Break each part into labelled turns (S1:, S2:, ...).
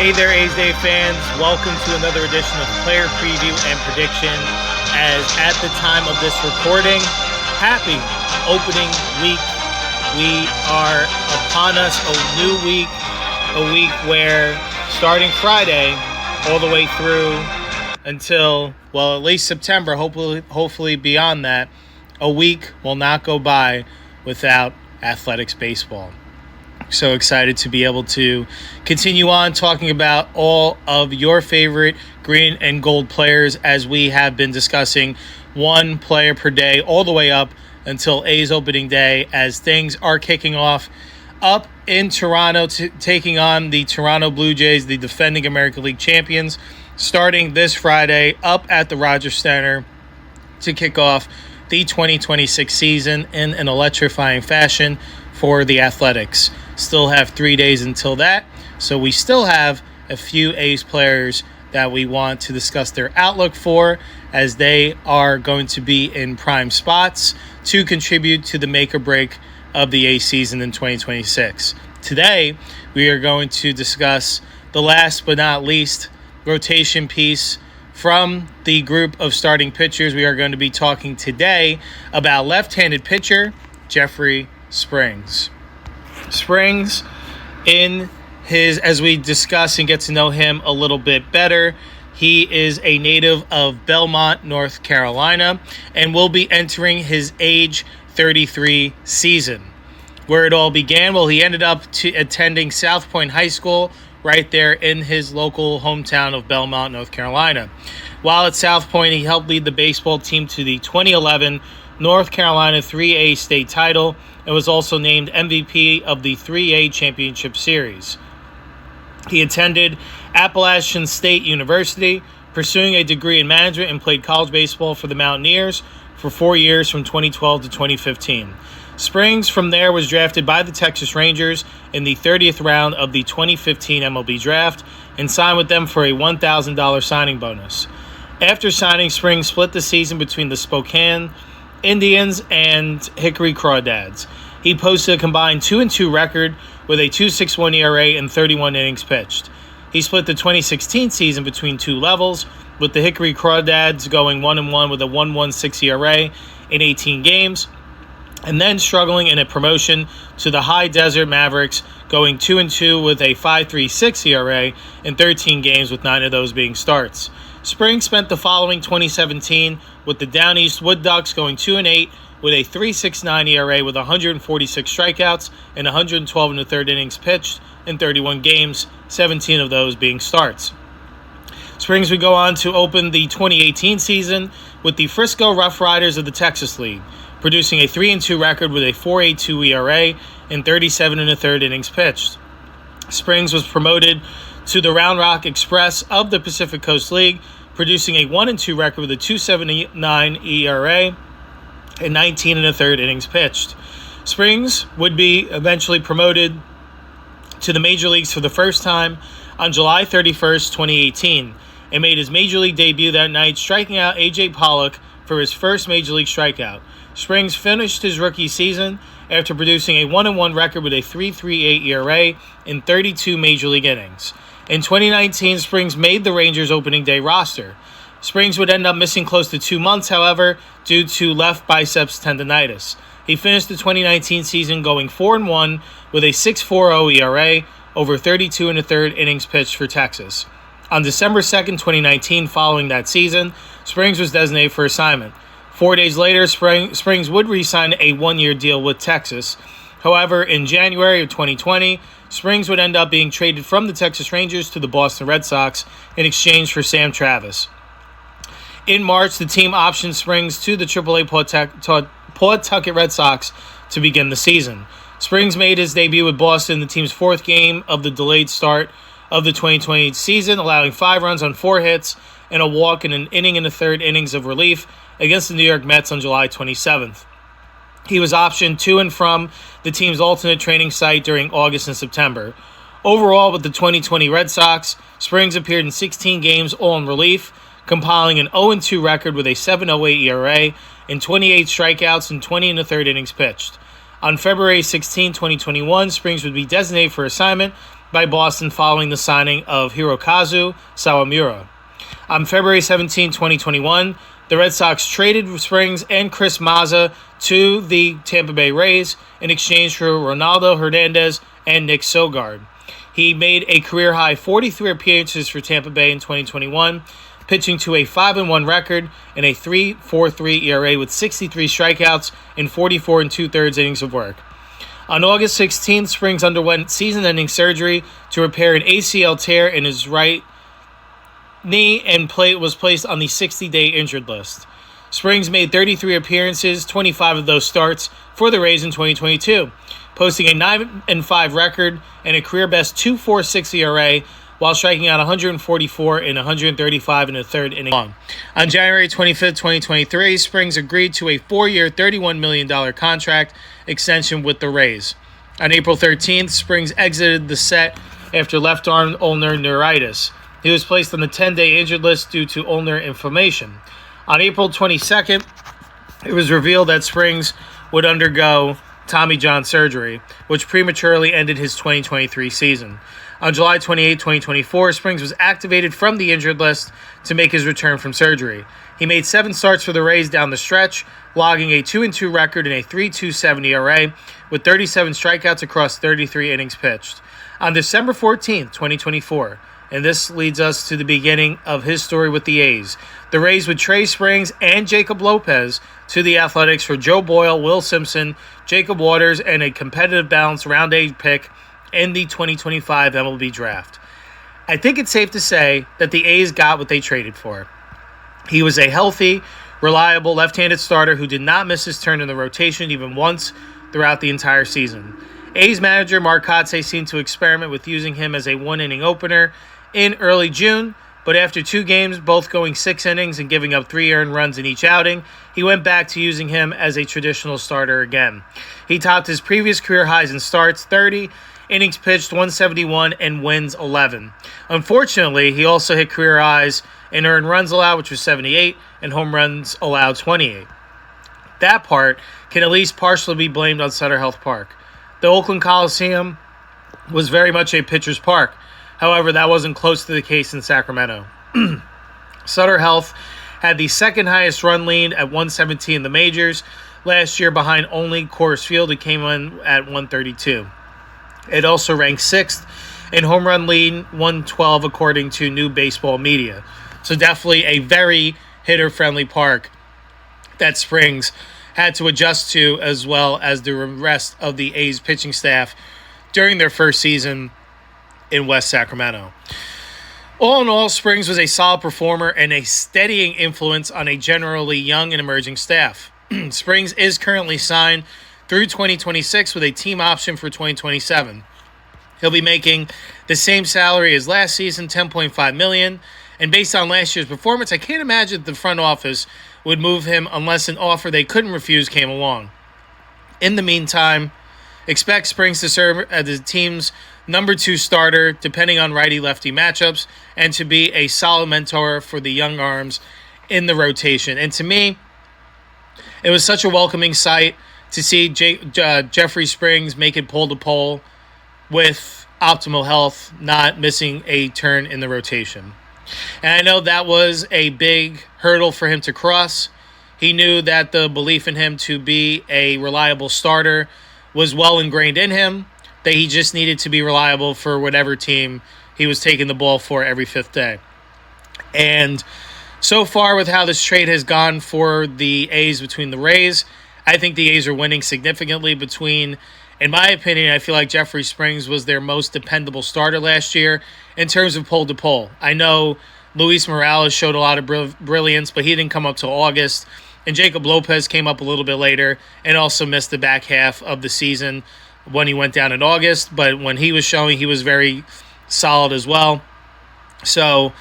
S1: Hey there, A's Day fans. Welcome to another edition of Player Preview and Prediction. As at the time of this recording, happy opening week. We are upon us a new week, a week where starting Friday all the way through until, well, at least September, hopefully beyond that, a week will not go by without athletics baseball. So excited to be able to continue on talking about all of your favorite green and gold players as we have been discussing one player per day all the way up until A's opening day as things are kicking off up in Toronto, taking on the Toronto Blue Jays, the defending American League champions, starting this Friday up at the Rogers Center to kick off the 2026 season in an electrifying fashion for the Athletics. Still have 3 days until that, so we still have a few A's players that we want to discuss their outlook for, as they are going to be in prime spots to contribute to the make or break of the A's season in 2026. Today, we are going to discuss the last but not least rotation piece from the group of starting pitchers. We are going to be talking today about left-handed pitcher Jeffrey Springs. Springs, as we discuss and get to know him a little bit better, he is a native of Belmont, North Carolina, and will be entering his age 33 season. Where it all began, well, he ended up attending South Point High School right there in his local hometown of Belmont, North Carolina. While at South Point, he helped lead the baseball team to the 2011 North Carolina 3A state title and was also named MVP of the 3A Championship Series. He attended Appalachian State University, pursuing a degree in management, and played college baseball for the Mountaineers for 4 years from 2012 to 2015. Springs from there was drafted by the Texas Rangers in the 30th round of the 2015 MLB draft and signed with them for a $1,000 signing bonus. After signing, Springs split the season between the Spokane Indians and Hickory Crawdads. He posted a combined 2-2 record with a 2.61 ERA and 31 innings pitched. He split the 2016 season between two levels, with the Hickory Crawdads going 1-1 with a 1.16 ERA in 18 games, and then struggling in a promotion to the High Desert Mavericks, going 2-2 with a 5.36 ERA in 13 games, with 9 of those being starts. Springs spent the following 2017 with the Down East Wood Ducks, going 2-8 with a 3.69 ERA with 146 strikeouts and 112 in the third innings pitched in 31 games, 17 of those being starts. Springs would go on to open the 2018 season with the Frisco Rough Riders of the Texas League, producing a 3-2 record with a 4.82 ERA and 37 in the third innings pitched. Springs was promoted to the Round Rock Express of the Pacific Coast League, producing a 1-2 record with a 2.79 ERA and 19 in the third innings pitched. Springs would be eventually promoted to the Major Leagues for the first time on July 31st, 2018, and made his Major League debut that night, striking out A.J. Pollock for his first Major League strikeout. Springs finished his rookie season after producing a 1-1 record with a 3.38 ERA in 32 Major League innings. In 2019, Springs made the Rangers opening day roster. Springs would end up missing close to 2 months, however, due to left biceps tendonitis. He finished the 2019 season going 4-1 with a 6.40 ERA over 32 in the third innings pitched for Texas. On December 2nd, 2019, following that season, Springs was designated for assignment. 4 days later, Springs would re-sign a 1-year deal with Texas. However, in January of 2020, Springs would end up being traded from the Texas Rangers to the Boston Red Sox in exchange for Sam Travis. In March, the team optioned Springs to the AAA Pawtucket Red Sox to begin the season. Springs made his debut with Boston in the team's fourth game of the delayed start of the 2020 season, allowing 5 runs on 4 hits and a walk in an inning in the third innings of relief against the New York Mets on July 27th. He was optioned to and from the team's alternate training site during August and September. Overall, with the 2020 Red Sox, Springs appeared in 16 games, all in relief, compiling an 0-2 record with a 7.08 ERA and 28 strikeouts and 20 in the third innings pitched. On February 16, 2021, Springs would be designated for assignment by Boston following the signing of Hirokazu Sawamura. On February 17, 2021, the Red Sox traded Springs and Chris Mazza to the Tampa Bay Rays in exchange for Ronaldo Hernandez and Nick Sogard. He made a career-high 43 appearances for Tampa Bay in 2021, pitching to a 5-1 record and a 3.43 ERA with 63 strikeouts in 44 2/3 innings of work. On August 16th, Springs underwent season-ending surgery to repair an ACL tear in his right knee and was placed on the 60-day injured list. Springs made 33 appearances, 25 of those starts, for the Rays in 2022, posting a 9-5 record and a career-best 2.46 ERA while striking out 144 in 135 in the third inning. On January 25th, 2023, Springs agreed to a 4-year, $31 million contract extension with the Rays. On April 13th, Springs exited the set after left-arm ulnar neuritis. He was placed on the 10-day injured list due to ulnar inflammation. On April 22nd, it was revealed that Springs would undergo Tommy John surgery, which prematurely ended his 2023 season. On July 28, 2024, Springs was activated from the injured list to make his return from surgery. He made 7 starts for the Rays down the stretch, logging a 2-2 record and a 3.27 ERA with 37 strikeouts across 33 innings pitched. On December 14, 2024, and this leads us to the beginning of his story with the A's, the Rays would trade Springs and Jacob Lopez to the Athletics for Joe Boyle, Will Simpson, Jacob Waters, and a competitive balanced round 8 pick in the 2025 MLB draft. I think it's safe to say that the A's got what they traded for. He was a healthy, reliable left-handed starter who did not miss his turn in the rotation even once throughout the entire season. A's manager Mark Kotsay seemed to experiment with using him as a one-inning opener in early June, but after 2 games, both going 6 innings and giving up 3 earned runs in each outing, he went back to using him as a traditional starter again. He topped his previous career highs in starts, 30, innings pitched 171, and wins 11. Unfortunately, he also hit career highs in earned runs allowed, which was 78, and home runs allowed 28. That part can at least partially be blamed on Sutter Health Park. The Oakland Coliseum was very much a pitcher's park. However, that wasn't close to the case in Sacramento. Sutter Health had the second highest run lead at 117 in the majors last year, behind only Coors Field. It came in at 132. It also ranked 6th in home run lead, 112 according to New Baseball Media. So definitely a very hitter-friendly park that Springs had to adjust to, as well as the rest of the A's pitching staff during their first season in West Sacramento. All in all, Springs was a solid performer and a steadying influence on a generally young and emerging staff. Springs is currently signed through 2026 with a team option for 2027. He'll be making the same salary as last season, $10.5 million. And based on last year's performance, I can't imagine the front office would move him unless an offer they couldn't refuse came along. In the meantime, expect Springs to serve as the team's number 2 starter, depending on righty-lefty matchups, and to be a solid mentor for the young arms in the rotation. And to me, it was such a welcoming sight to see Jeffrey Springs make it pole-to-pole with optimal health, not missing a turn in the rotation. And I know that was a big hurdle for him to cross. He knew that the belief in him to be a reliable starter was well ingrained in him, that he just needed to be reliable for whatever team he was taking the ball for every 5th day. And so far with how this trade has gone for the A's between the Rays, I think the A's are winning significantly between, in my opinion, I feel like Jeffrey Springs was their most dependable starter last year in terms of pole-to-pole. I know Luis Morales showed a lot of brilliance, but he didn't come up till August. And Jacob Lopez came up a little bit later and also missed the back half of the season when he went down in August. But when he was showing, he was very solid as well. So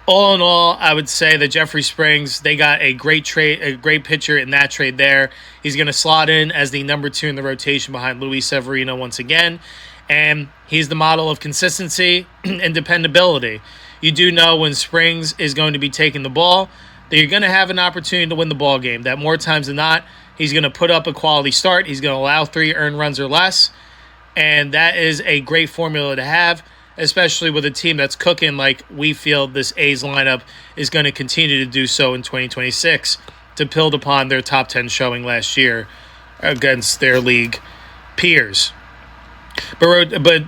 S1: all in all, I would say that Jeffrey Springs, they got a great trade, a great pitcher in that trade there. He's going to slot in as the number 2 in the rotation behind Luis Severino once again. And he's the model of consistency and dependability. You do know when Springs is going to be taking the ball, that you're going to have an opportunity to win the ball game. That more times than not, he's going to put up a quality start. He's going to allow 3 earned runs or less. And that is a great formula to have, especially with a team that's cooking like we feel this A's lineup is going to continue to do so in 2026 to build upon their top 10 showing last year against their league peers. But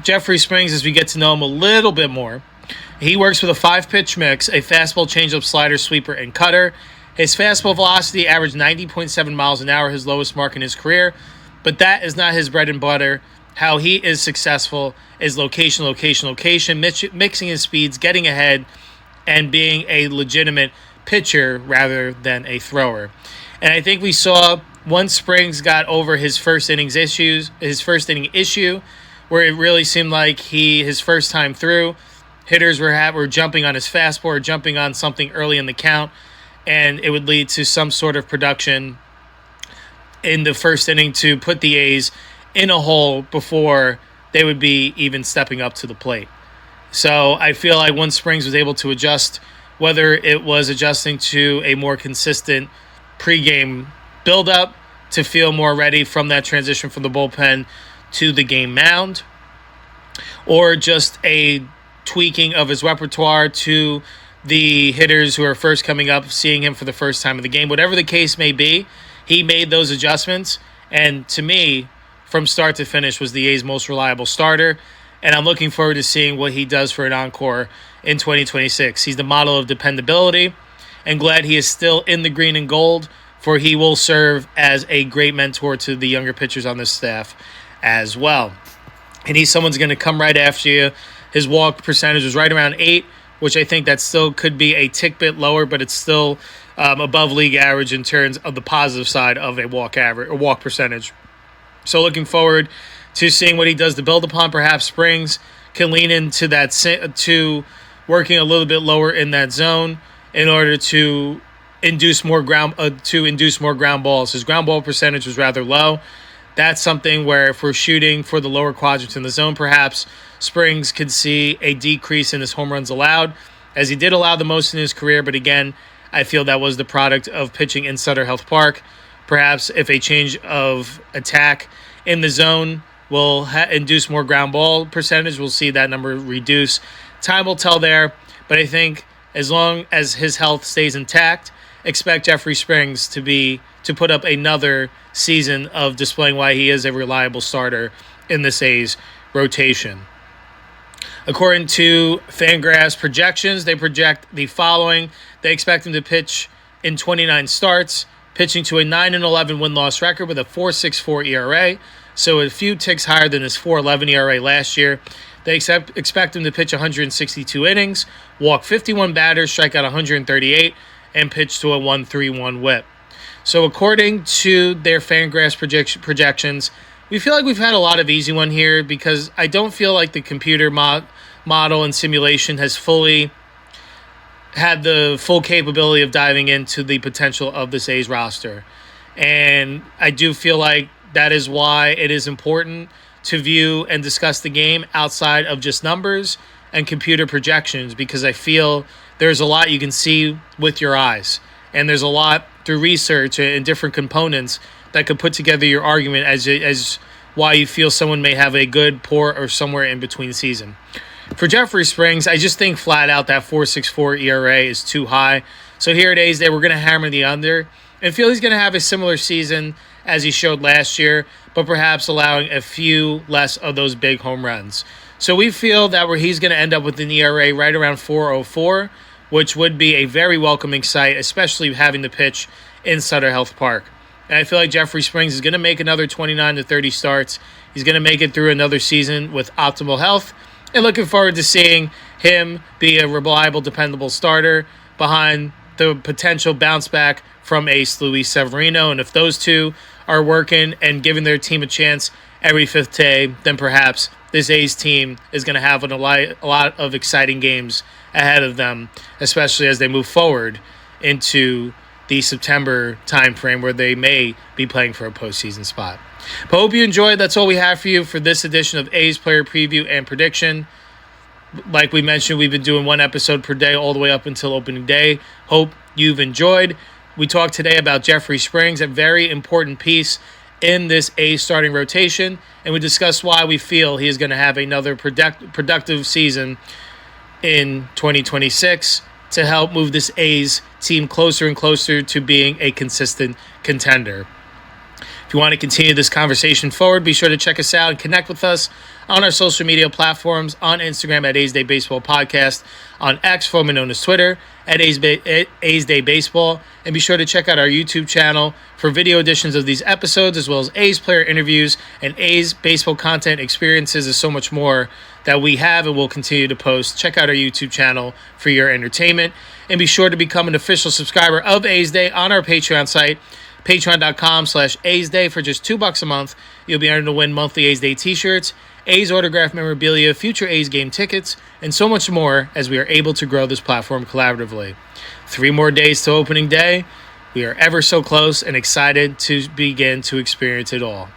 S1: Jeffrey Springs, as we get to know him a little bit more, he works with a 5-pitch mix, a fastball, changeup, slider, sweeper, and cutter. His fastball velocity averaged 90.7 miles an hour, his lowest mark in his career. But that is not his bread and butter. How he is successful is location, mixing his speeds, getting ahead, and being a legitimate pitcher rather than a thrower. And I think we saw once Springs got over his first inning issue, where it really seemed like his first time through, hitters were jumping on his fastball or jumping on something early in the count, and it would lead to some sort of production in the first inning to put the A's in a hole before they would be even stepping up to the plate. So I feel like once Springs was able to adjust, whether it was adjusting to a more consistent pregame buildup to feel more ready from that transition from the bullpen to the game mound, or just a tweaking of his repertoire to the hitters who are first coming up, seeing him for the first time in the game. Whatever the case may be, he made those adjustments, and to me, from start to finish, was the A's most reliable starter, and I'm looking forward to seeing what he does for an encore in 2026. He's the model of dependability, and glad he is still in the green and gold, for he will serve as a great mentor to the younger pitchers on this staff as well. And he's someone's going to come right after you. His walk percentage was right around 8, which I think that still could be a tick bit lower, but it's still above league average in terms of the positive side of a walk percentage. So looking forward to seeing what he does to build upon. Perhaps Springs can lean into that, to working a little bit lower in that zone in order to induce more ground balls. His ground ball percentage was rather low. That's something where if we're shooting for the lower quadrants in the zone, perhaps Springs could see a decrease in his home runs allowed, as he did allow the most in his career. But again, I feel that was the product of pitching in Sutter Health Park. Perhaps if a change of attack in the zone will induce more ground ball percentage, we'll see that number reduce. Time will tell there, but I think as long as his health stays intact, expect Jeffrey Springs to put up another season of displaying why he is a reliable starter in this A's rotation. According to Fangraphs projections, they project the following. They expect him to pitch in 29 starts, pitching to a 9-11 win-loss record with a 4.64 ERA, so a few ticks higher than his 4.11 ERA last year. They expect him to pitch 162 innings, walk 51 batters, strike out 138, and pitch to a 1.31 whip. So according to their Fangraphs projections, we feel like we've had a lot of easy one here, because I don't feel like the computer model and simulation has fully had the full capability of diving into the potential of this A's roster. And I do feel like that is why it is important to view and discuss the game outside of just numbers and computer projections, because I feel there's a lot you can see with your eyes, and there's a lot through research and different components that could put together your argument as why you feel someone may have a good, poor, or somewhere in between season. For Jeffrey Springs, I just think flat out that 4.64 ERA is too high. So here at A's Day, we're going to hammer the under and feel he's going to have a similar season as he showed last year, but perhaps allowing a few less of those big home runs. So we feel that he's going to end up with an ERA right around 4.04, which would be a very welcoming sight, especially having to pitch in Sutter Health Park. And I feel like Jeffrey Springs is going to make another 29 to 30 starts. He's going to make it through another season with optimal health, and looking forward to seeing him be a reliable, dependable starter behind the potential bounce back from Ace Luis Severino. And if those two are working and giving their team a chance every fifth day, then perhaps this A's team is going to have a lot of exciting games ahead of them, especially as they move forward into the September timeframe where they may be playing for a postseason spot. But hope you enjoyed. That's all we have for you for this edition of A's Player Preview and Prediction. Like we mentioned, we've been doing one episode per day all the way up until opening day. Hope you've enjoyed. We talked today about Jeffrey Springs, a very important piece in this A's starting rotation, and we discuss why we feel he is going to have another productive season in 2026 to help move this A's team closer and closer to being a consistent contender. If you want to continue this conversation forward, be sure to check us out and connect with us on our social media platforms, on Instagram at A's Day Baseball Podcast, on X, formerly known as Twitter, at A's Day Baseball, and be sure to check out our YouTube channel for video editions of these episodes, as well as A's player interviews and A's baseball content experiences and so much more that we have and will continue to post. Check out our YouTube channel for your entertainment, and be sure to become an official subscriber of A's Day on our Patreon site, patreon.com/A's Day. For just $2 a month, you'll be entered to win monthly A's Day t-shirts, A's autographed memorabilia, future A's game tickets, and so much more as we are able to grow this platform collaboratively. 3 more days to opening day. We are ever so close and excited to begin to experience it all.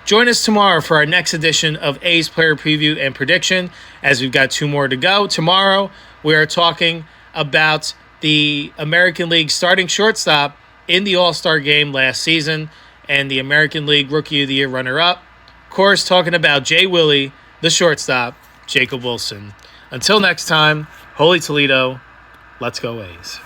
S1: Join us tomorrow for our next edition of A's Player Preview and Prediction, as we've got 2 more to go. Tomorrow, we are talking about the American League starting shortstop in the All-Star game last season and the American League Rookie of the Year runner-up. Of course, talking about Jay Willie, the shortstop, Jacob Wilson. Until next time, Holy Toledo, let's go A's.